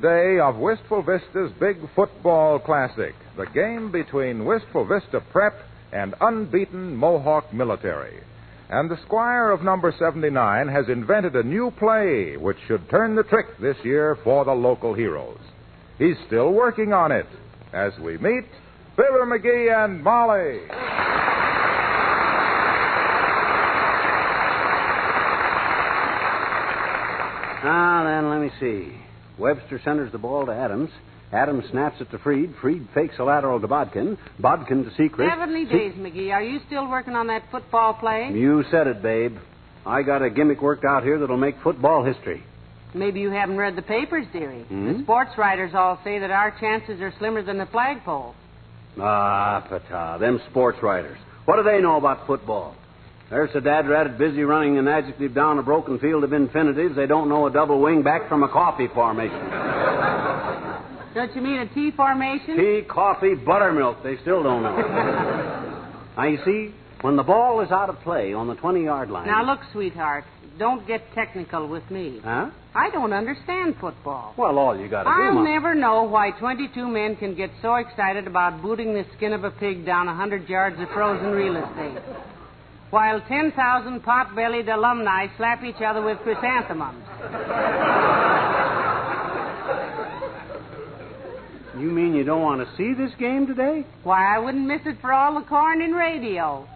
Day of Wistful Vista's big football classic, the game between Wistful Vista Prep and unbeaten Mohawk Military. And the squire of number 79 has invented a new play which should turn the trick this year for the local heroes. He's still working on it as we meet Fibber McGee and Molly. Now then, let me see. Webster centers the ball to Adams. Adams snaps it to Freed. Freed fakes a lateral to Bodkin. Bodkin to Secret. Heavenly days, McGee. Are you still working on that football play? You said it, babe. I got a gimmick worked out here that'll make football history. Maybe you haven't read the papers, dearie. The sports writers all say that our chances are slimmer than the flagpole. Ah, pata. Them sports writers. What do they know about football? They're so dad-ratted busy running an adjective down a broken field of infinitives, they don't know a double wing back from a coffee formation. Don't you mean a T formation? Tea, coffee, buttermilk. They still don't know. Now, you see, when the ball is out of play on the 20-yard line... Now, look, sweetheart, don't get technical with me. Huh? I don't understand football. Well, all you got to do... I'll never know why 22 men can get so excited about booting the skin of a pig down 100 yards of frozen real estate, while 10,000 pot-bellied alumni slap each other with chrysanthemums. You mean you don't want to see this game today? Why, I wouldn't miss it for all the corn in radio.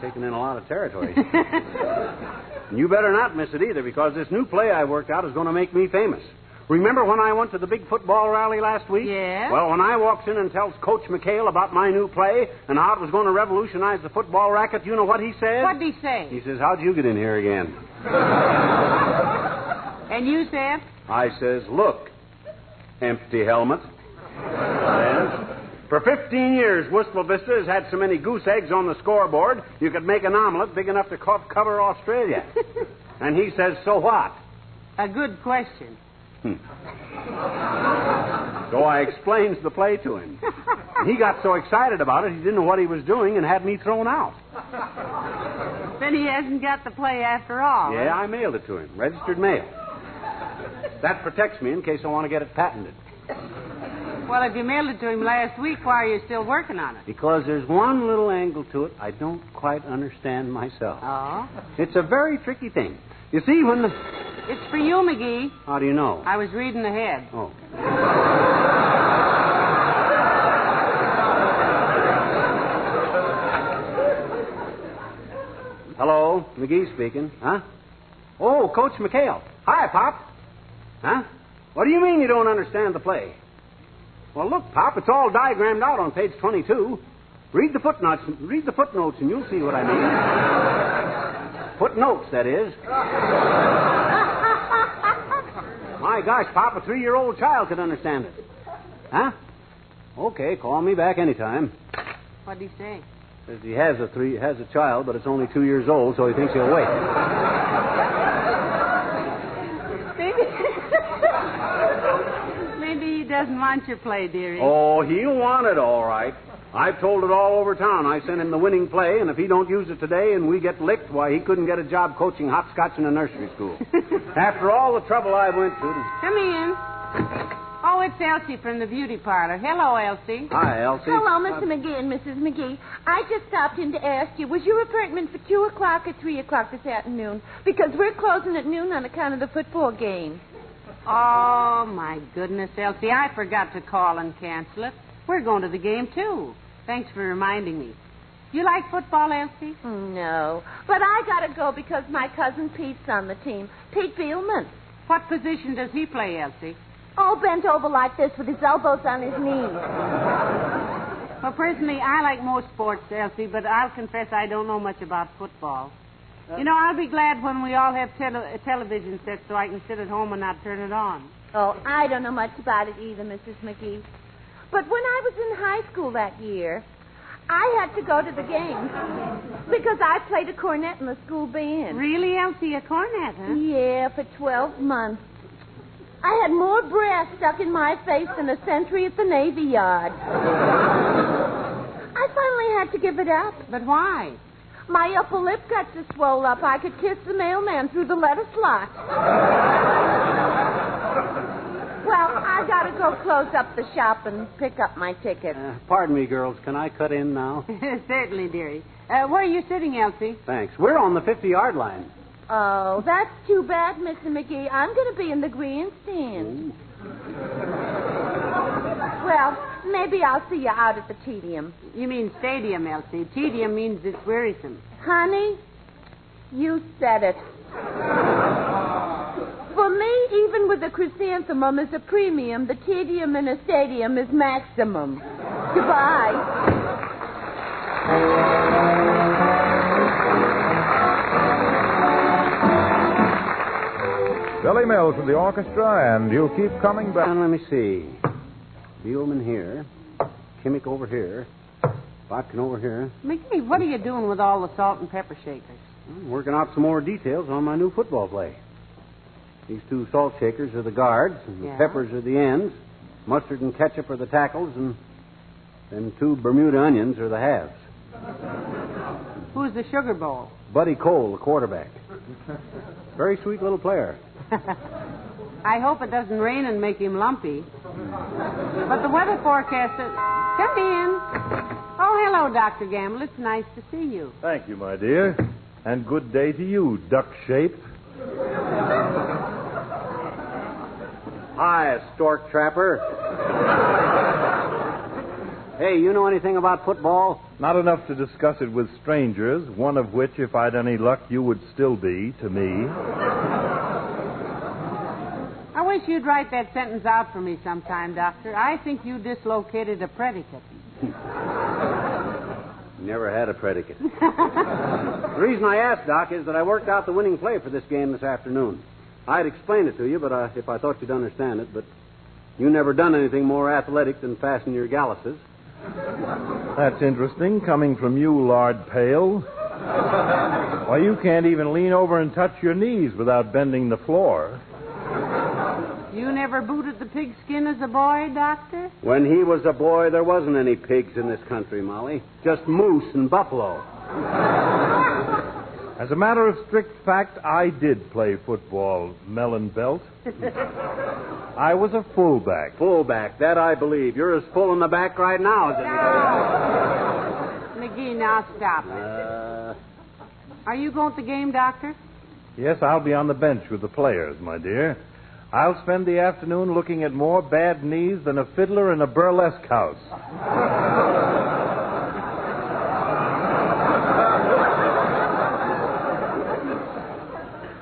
Taking in a lot of territory. And you better not miss it either, because this new play I worked out is going to make me famous. Remember when I went to the big football rally last week? Yeah. Well, when I walks in and tells Coach McHale about my new play and how it was going to revolutionize the football racket, you know what he said? What'd he say? He says, "How'd you get in here again?" And you said? I says, "Look, empty helmet." And for 15 years, Wistful Vista has had so many goose eggs on the scoreboard, you could make an omelet big enough to cover Australia. And he says, "So what?" A good question. So I explains the play to him. He got so excited about it, he didn't know what he was doing and had me thrown out. Then he hasn't got the play after all. Yeah, I mailed it to him. Registered mail. That protects me in case I want to get it patented. Well, if you mailed it to him last week, why are you still working on it? Because there's one little angle to it I don't quite understand myself. Oh? It's a very tricky thing. You see, when the... It's for you, McGee. How do you know? I was reading ahead. Oh. Hello, McGee speaking. Huh? Oh, Coach McHale. Hi, Pop. Huh? What do you mean you don't understand the play? Well, look, Pop, it's all diagrammed out on page 22. Read the footnotes and you'll see what I mean. Footnotes, that is. My gosh, Pop, a 3-year-old child could understand it. Huh? Okay, call me back anytime. What'd he say? Says he has a child, but it's only 2 years old, so he thinks he'll wait. Maybe he doesn't want your play, dearie. Oh, he'll want it, all right. I've told it all over town. I sent him the winning play, and if he don't use it today and we get licked, why, he couldn't get a job coaching hopscotch in a nursery school. After all the trouble I went to... Come in. Oh, it's Elsie from the beauty parlor. Hello, Elsie. Hi, Elsie. Hello, Mr. McGee and Mrs. McGee. I just stopped in to ask you, was your appointment for 2 o'clock or 3 o'clock this afternoon? Because we're closing at noon on account of the football game. Oh, my goodness, Elsie. I forgot to call and cancel it. We're going to the game, too. Thanks for reminding me. You like football, Elsie? No, but I got to go because my cousin Pete's on the team. Pete Beelman. What position does he play, Elsie? All bent over like this with his elbows on his knees. Well, personally, I like most sports, Elsie, but I'll confess I don't know much about football. You know, I'll be glad when we all have television sets so I can sit at home and not turn it on. Oh, I don't know much about it either, Mrs. McGee. But when I was in high school that year, I had to go to the games because I played a cornet in the school band. Really, Elsie, a cornet, huh? Yeah, for 12 months. I had more brass stuck in my face than a sentry at the Navy Yard. I finally had to give it up. But why? My upper lip got so swole up I could kiss the mailman through the letter slot. gotta go close up the shop and pick up my ticket. Pardon me, girls. Can I cut in now? Certainly, dearie. Where are you sitting, Elsie? Thanks. We're on the 50-yard line. Oh, that's too bad, Mr. McGee. I'm going to be in the grandstand. Well, maybe I'll see you out at the tedium. You mean stadium, Elsie. Tedium means it's wearisome. Honey, you said it. For me, even with the chrysanthemum is a premium, the tedium in a stadium is maximum. Goodbye. Billy Mills with the orchestra, and you keep coming back. And let me see. Beelman here. Kimmick over here. Botkin over here. McGee, what are you doing with all the salt and pepper shakers? I'm working out some more details on my new football play. These 2 salt shakers are the guards, and the peppers are the ends. Mustard and ketchup are the tackles, and then 2 Bermuda onions are the halves. Who's the sugar bowl? Buddy Cole, the quarterback. Very sweet little player. I hope it doesn't rain and make him lumpy. But the weather forecast is... Come in. Oh, hello, Dr. Gamble. It's nice to see you. Thank you, my dear. And good day to you, duck-shaped. Hi, stork trapper. Hey, you know anything about football? Not enough to discuss it with strangers, one of which, if I'd any luck, you would still be to me. I wish you'd write that sentence out for me sometime, Doctor. I think you dislocated a predicate. Never had a predicate. The reason I asked, Doc, is that I worked out the winning play for this game this afternoon. I'd explain it to you, but if I thought you'd understand it, but you never done anything more athletic than fasten your galluses. That's interesting, coming from you, Lord Pale. Why, you can't even lean over and touch your knees without bending the floor. You never booted the pigskin as a boy, Doctor? When he was a boy, there wasn't any pigs in this country, Molly. Just moose and buffalo. As a matter of strict fact, I did play football, melon belt. I was a fullback. Fullback, that I believe. You're as full in the back right now as anybody. McGee, now stop it. Are you going to the game, Doctor? Yes, I'll be on the bench with the players, my dear. I'll spend the afternoon looking at more bad knees than a fiddler in a burlesque house.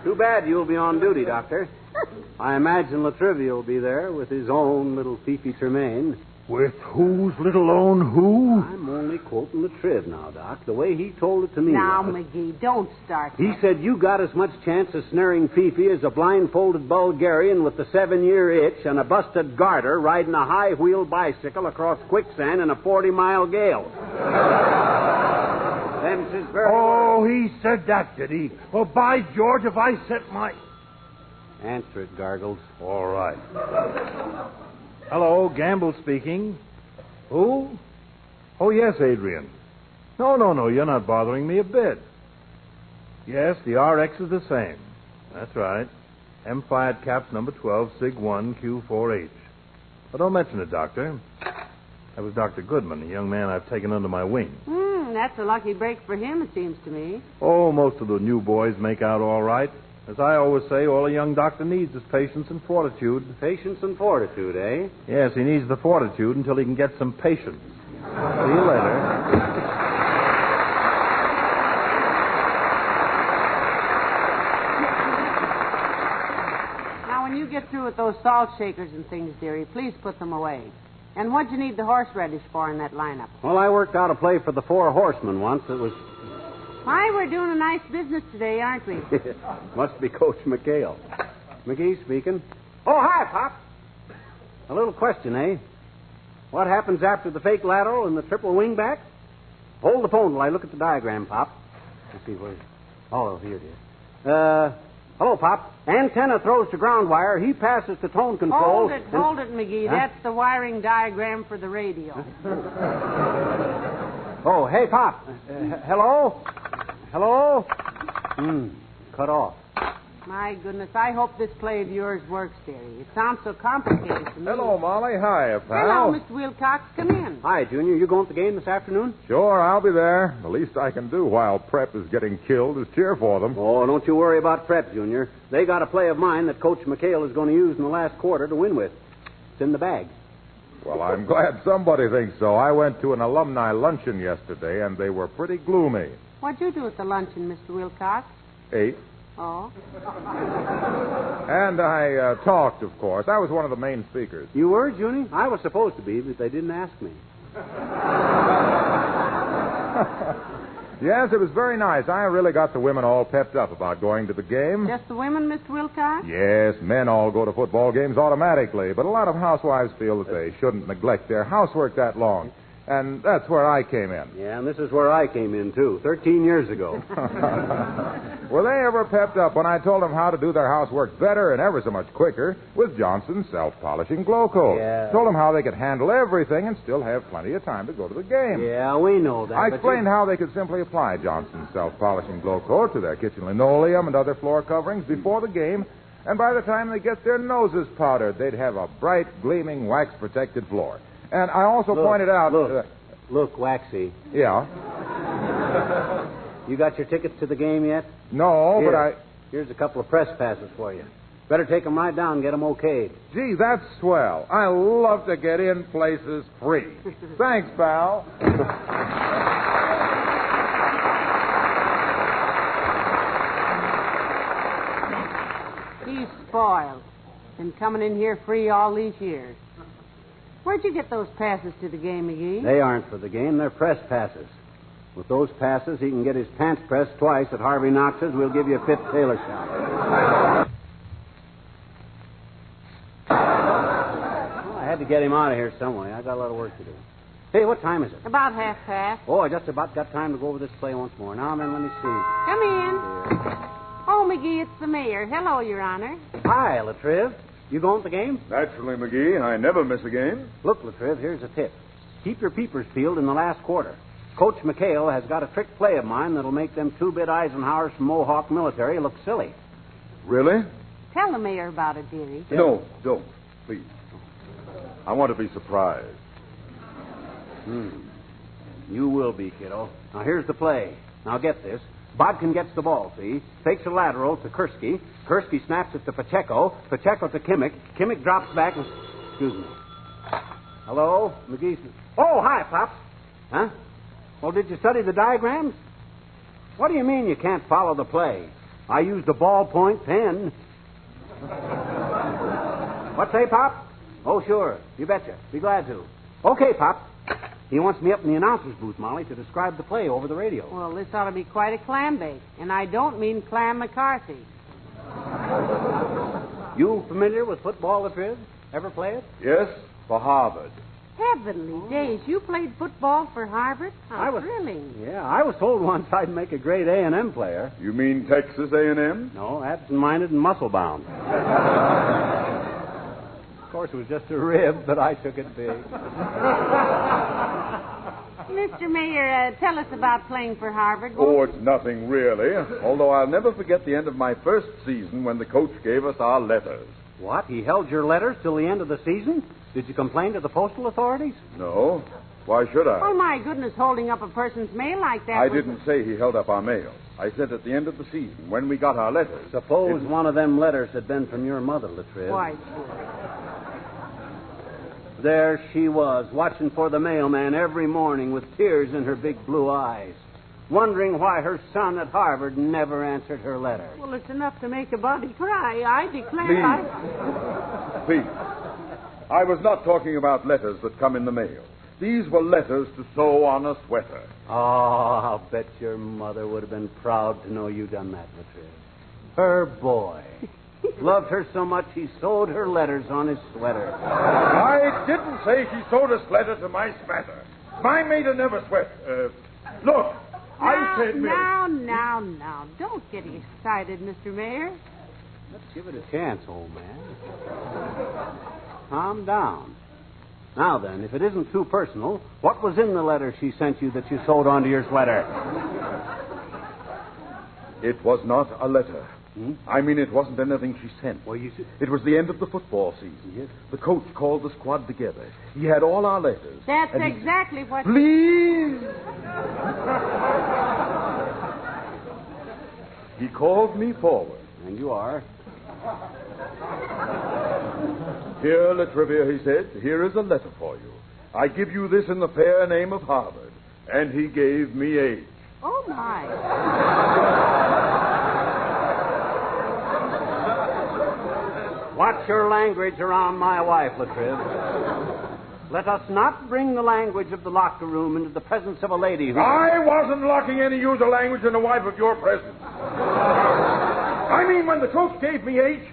Too bad you'll be on duty, Doctor. I imagine Latrivia will be there with his own little Fifi Tremaine. With whose little own who? I'm only quoting the Triv now, Doc, the way he told it to me. Now, McGee, don't start. He said you got as much chance of snaring Fifi as a blindfolded Bulgarian with the 7-year itch and a busted garter riding a high-wheel bicycle across quicksand in a 40-mile gale. Oh, he said that, did he? Well, by George, if I set my... Answer it, Gargles. All right. Hello, Gamble speaking. Who? Oh, yes, Adrian. No, you're not bothering me a bit. Yes, the RX is the same. That's right. M5 caps number 12, Sig 1, Q4H. But don't mention it, Doctor. That was Dr. Goodman, a young man I've taken under my wing. That's a lucky break for him, it seems to me. Oh, most of the new boys make out all right. As I always say, all a young doctor needs is patience and fortitude. Patience and fortitude, eh? Yes, he needs the fortitude until he can get some patience. See you later. Now, when you get through with those salt shakers and things, dearie, please put them away. And what'd you need the horseradish for in that lineup? Well, I worked out a play for the Four Horsemen once. It was... Why, we're doing a nice business today, aren't we? Must be Coach McHale. McGee speaking. Oh, hi, Pop. A little question, eh? What happens after the fake lateral and the triple wingback? Hold the phone while I look at the diagram, Pop. Let's see where... Oh, here it is. Hello, Pop. Antenna throws to ground wire. He passes to tone control. Hold it, McGee. Huh? That's the wiring diagram for the radio. Oh, hey, Pop. Hello? Hello? Cut off. My goodness, I hope this play of yours works, dearie. It sounds so complicated to me. Hello, Molly. Hi, pal. Hello, Mr. Wilcox. Come in. Hi, Junior. You going to the game this afternoon? Sure, I'll be there. The least I can do while Prep is getting killed is cheer for them. Oh, don't you worry about Prep, Junior. They got a play of mine that Coach McHale is going to use in the last quarter to win with. It's in the bag. Well, I'm glad somebody thinks so. I went to an alumni luncheon yesterday, and they were pretty gloomy. What'd you do at the luncheon, Mr. Wilcox? Ate. Oh? And I talked, of course. I was one of the main speakers. You were, Junior? I was supposed to be, but they didn't ask me. Yes, it was very nice. I really got the women all pepped up about going to the game. Just the women, Mr. Wilcox? Yes, men all go to football games automatically, but a lot of housewives feel that they shouldn't neglect their housework that long. And that's where I came in. Yeah, and this is where I came in, too, 13 years ago. Were they ever pepped up when I told them how to do their housework better and ever so much quicker with Johnson's self-polishing glow coat? Yeah. Told them how they could handle everything and still have plenty of time to go to the game. Yeah, we know that. I explained how they could simply apply Johnson's self-polishing glow coat to their kitchen linoleum and other floor coverings before the game, and by the time they get their noses powdered, they'd have a bright, gleaming, wax-protected floor. And I also pointed out... Look, Waxy. Yeah? You got your tickets to the game yet? No, Here. but I... Here's a couple of press passes for you. Better take them right down and get them okayed. Gee, that's swell. I love to get in places free. Thanks, pal. He's spoiled. Been coming in here free all these years. Where'd you get those passes to the game, McGee? They aren't for the game. They're press passes. With those passes, he can get his pants pressed twice at Harvey Knox's. We'll give you a fifth tailor shop. Well, I had to get him out of here some way. I got a lot of work to do. Hey, what time is it? About 1:30. Oh, I just about got time to go over this play once more. Now, then, let me see. Come in. Oh, McGee, it's the mayor. Hello, Your Honor. Hi, Latriv. You going to the game? Naturally, McGee. I never miss a game. Look, Latriv, here's a tip. Keep your peepers peeled in the last quarter. Coach McHale has got a trick play of mine that'll make them two-bit Eisenhowers from Mohawk military look silly. Really? Tell the mayor about it, dearie. No, don't. Please. I want to be surprised. You will be, kiddo. Now, here's the play. Now, get this. Bodkin gets the ball, see? Takes a lateral to Kursky. Kursky snaps it to Pacheco. Pacheco to Kimmick. Kimmick drops back and... Excuse me. Hello? McGee... Oh, hi, Pops. Huh? Well, did you study the diagrams? What do you mean you can't follow the play? I used a ballpoint pen. What say, Pop? Oh, sure. You betcha. Be glad to. Okay, Pop. He wants me up in the announcer's booth, Molly, to describe the play over the radio. Well, this ought to be quite a clam bake. And I don't mean Clam McCarthy. You familiar with football, Latriv? Ever play it? Yes, for Harvard. Heavenly days. You played football for Harvard? How thrilling. Yeah, I was told once I'd make a great A&M player. You mean Texas A&M? No, absent-minded and muscle-bound. Of course, it was just a rib, but I took it big. Mr. Mayor, tell us about playing for Harvard. Oh, it's nothing really. Although I'll never forget the end of my first season when the coach gave us our letters. What? He held your letters till the end of the season? Did you complain to the postal authorities? No. Why should I? Oh, my goodness, holding up a person's mail like that. I didn't say he held up our mail. I said at the end of the season, when we got our letters. Suppose one of them letters had been from your mother, Latriv. Why, There she was, watching for the mailman every morning with tears in her big blue eyes, wondering why her son at Harvard never answered her letter. Well, it's enough to make a body cry. I declare. Please. I was not talking about letters that come in the mail. These were letters to sew on a sweater. Oh, I'll bet your mother would have been proud to know you done that, Latriv. Her boy. Loved her so much he sewed her letters on his sweater. I didn't say he sewed a sweater to my sweater. My mater never sweat. Look, I said... Now. Don't get excited, Mr. Mayor. Let's give it a chance, old man. Calm down. Now then, if it isn't too personal, what was in the letter she sent you that you sewed onto your sweater? It was not a letter. Hmm? I mean, it wasn't anything she sent. Well, you see... It was the end of the football season. Yes. The coach called the squad together. He had all our letters. That's and exactly what... Please! He called me forward. And you are? Here, Latrivia, he said, here is a letter for you. I give you this in the fair name of Harvard. And he gave me age. Oh, my. Watch your language around my wife, Latriv. Let us not bring the language of the locker room into the presence of a lady who... I wasn't locking any user language in the wife of your presence. I mean, when the coach gave me age,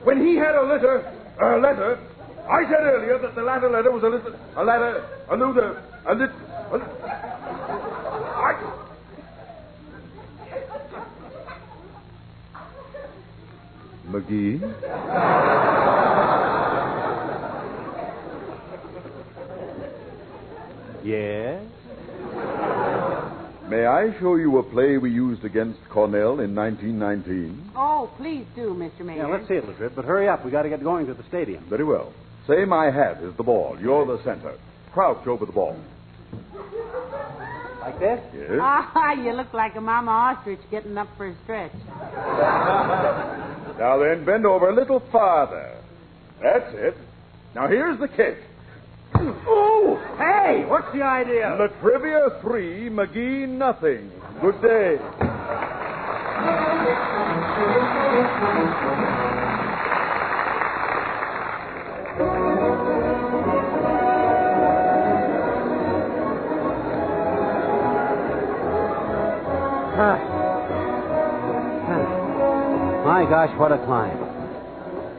when he had a letter, I said earlier that the latter letter was McGee? Yes? May I show you a play we used against Cornell in 1919? Oh, please do, Mr. Mayor. Yeah, let's see it, Latriv, but hurry up. We got to get going to the stadium. Very well. Say my hat is the ball. You're the center. Crouch over the ball. Like this? Yes. Ah, you look like a mama ostrich getting up for a stretch. Now then, bend over a little farther. That's it. Now here's the kick. Oh! Hey! What's the idea? The trivia 3, McGee nothing. Good day. My gosh, what a climb.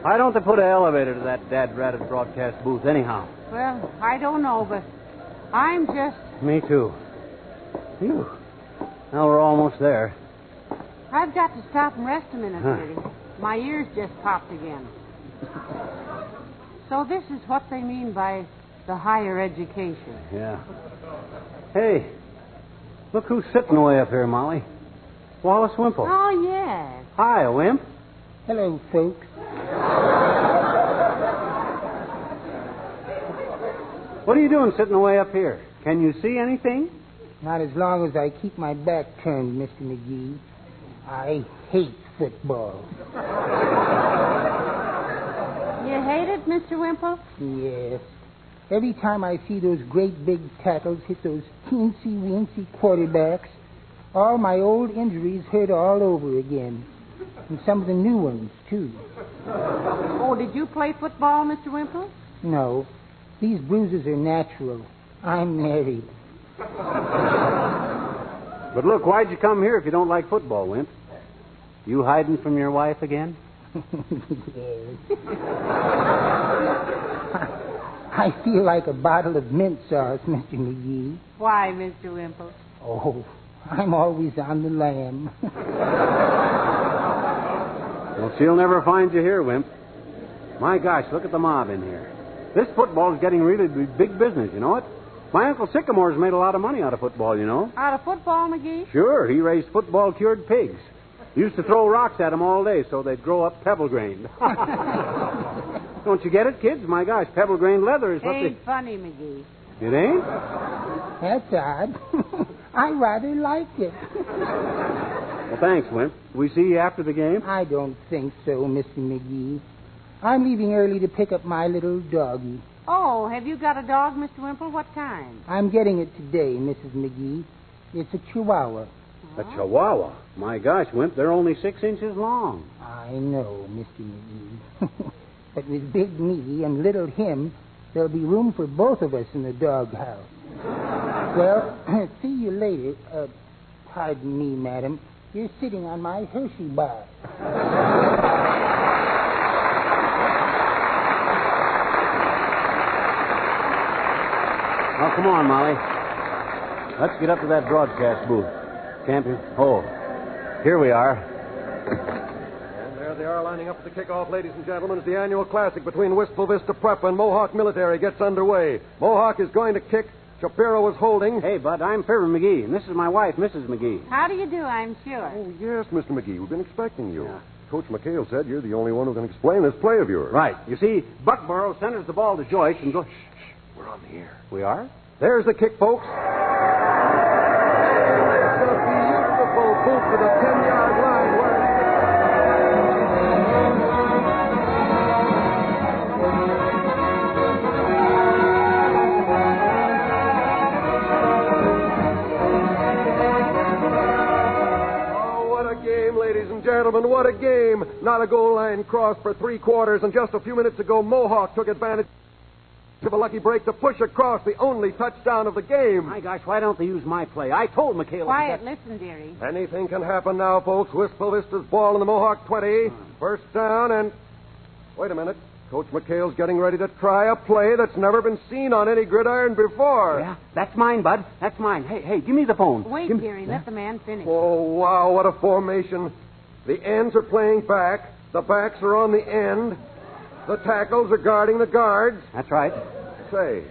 Why don't they put an elevator to that dad-ratted broadcast booth anyhow? Well, I don't know, but I'm just... Me too. Phew. Now we're almost there. I've got to stop and rest a minute, Eddie. My ears just popped again. So this is what they mean by the higher education. Yeah. Hey, look who's sitting way up here, Molly. Wallace Wimple. Oh, yes. Hi, Wimp. Hello, folks. What are you doing sitting way up here? Can you see anything? Not as long as I keep my back turned, Mr. McGee. I hate football. You hate it, Mr. Wimple? Yes. Every time I see those great big tackles hit those teensy-weensy quarterbacks, all my old injuries hurt all over again. And some of the new ones, too. Oh, did you play football, Mr. Wimple? No. These bruises are natural. I'm married. But look, why'd you come here if you don't like football, Wimp? You hiding from your wife again? Yes. I feel like a bottle of mint sauce, Mr. McGee. Why, Mr. Wimple? Oh, I'm always on the lam. Well, she'll never find you here, Wimp. My gosh, look at the mob in here. This football's getting really big business, you know it? My Uncle Sycamore's made a lot of money out of football, you know. Out of football, McGee? Sure, he raised football-cured pigs. Used to throw rocks at them all day so they'd grow up pebble-grained. Don't you get it, kids? My gosh, pebble-grained leather is what Ain't funny, McGee. It ain't? That's odd. I rather like it. Well, thanks, Wimp. We see you after the game? I don't think so, Mr. McGee. I'm leaving early to pick up my little doggie. Oh, have you got a dog, Mr. Wimple? What kind? I'm getting it today, Mrs. McGee. It's a Chihuahua. A Chihuahua? My gosh, Wimp, they're only 6 inches long. I know, Mr. McGee. But with big me and little him, there'll be room for both of us in the doghouse. Well, see you later. Pardon me, madam. You're sitting on my Hershey bar. Now, come on, Molly. Let's get up to that broadcast booth. Champion. Oh, here we are. And there they are lining up for the kickoff, ladies and gentlemen, as the annual classic between Wistful Vista Prep and Mohawk Military gets underway. Mohawk is going to kick Shapiro was holding. Hey, Bud, I'm Fibber McGee, and this is my wife, Mrs. McGee. How do you do, I'm sure. Oh, yes, Mr. McGee. We've been expecting you. Yeah. Coach McHale said you're the only one who can explain this play of yours. Right. You see, Buckborough centers the ball to Joyce and goes... Shh. We're on the air. We are? There's the kick, folks. It's a beautiful boot to the 10-yard line where... Gentlemen, what a game. Not a goal line cross for 3 quarters, and just a few minutes ago, Mohawk took advantage of a lucky break to push across the only touchdown of the game. My gosh, why don't they use my play? I told McHale... Quiet, listen, dearie. Anything can happen now, folks. Wistful Vista's ball in the Mohawk 20. First down, and... Wait a minute. Coach McHale's getting ready to try a play that's never been seen on any gridiron before. Yeah, that's mine, Bud. That's mine. Hey, give me the phone. Wait, dearie. Let the man finish. Oh, wow, what a formation. The ends are playing back. The backs are on the end. The tackles are guarding the guards. That's right. Say,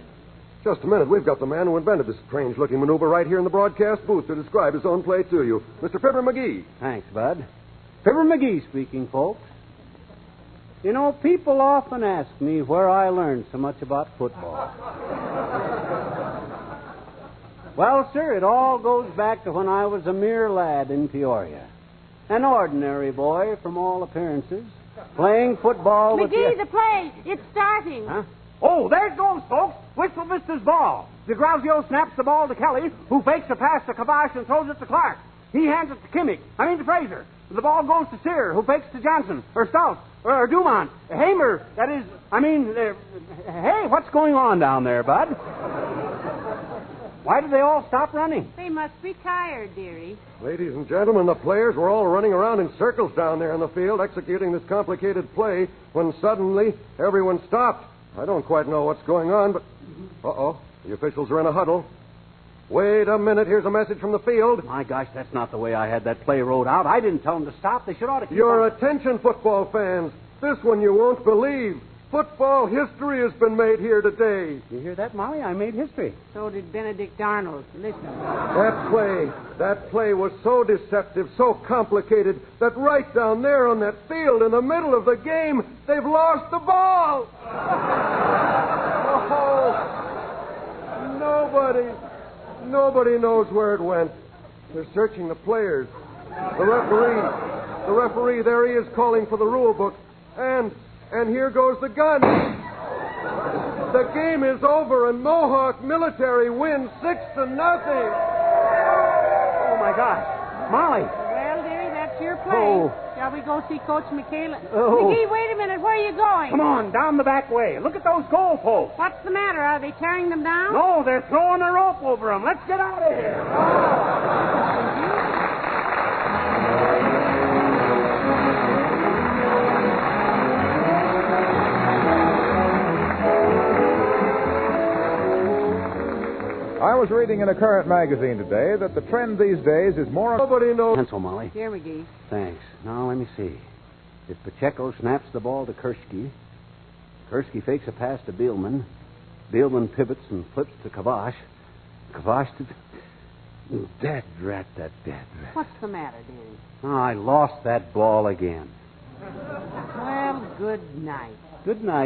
just a minute. We've got the man who invented this strange-looking maneuver right here in the broadcast booth to describe his own play to you. Mr. Fibber McGee. Thanks, Bud. Fibber McGee speaking, folks. You know, people often ask me where I learned so much about football. Well, sir, it all goes back to when I was a mere lad in Peoria. An ordinary boy, from all appearances, playing football with... McGee, the play. It's starting. Huh? Oh, there it goes, folks. Wistful Vista's ball. DeGrauzio snaps the ball to Kelly, who fakes a pass to Kavash and throws it to Clark. He hands it to Fraser. The ball goes to Sear, who fakes to Johnson, or Stouts, or Dumont. Hamer, hey, what's going on down there, Bud? Why did they all stop running? They must be tired, dearie. Ladies and gentlemen, the players were all running around in circles down there in the field executing this complicated play when suddenly everyone stopped. I don't quite know what's going on, but... Uh-oh, the officials are in a huddle. Wait a minute, here's a message from the field. My gosh, that's not the way I had that play wrote out. I didn't tell them to stop. They should ought to keep Your on. attention, football fans. This one you won't believe. Football history has been made here today. You hear that, Molly? I made history. So did Benedict Arnold. Listen. That play was so deceptive, so complicated, that right down there on that field in the middle of the game, they've lost the ball. Oh, nobody knows where it went. They're searching the players. The referee, there he is calling for the rule book. And here goes the gun. The game is over, and Mohawk Military wins 6-0. Oh, my gosh. Molly. Well, dearie, that's your play. Oh. Shall we go see Coach McHale? Oh. McGee, wait a minute. Where are you going? Come on, down the back way. Look at those goal posts. What's the matter? Are they tearing them down? No, they're throwing a rope over them. Let's get out of here. I was reading in a current magazine today that the trend these days is more... Nobody knows... Pencil, Molly. Here, McGee. Thanks. Now, let me see. If Pacheco snaps the ball to Kursky, Kursky fakes a pass to Beelman, Beelman pivots and flips to Kavash, Kavash to... Dead rat. What's the matter, dearie? Oh, I lost that ball again. Well, good night. Good night.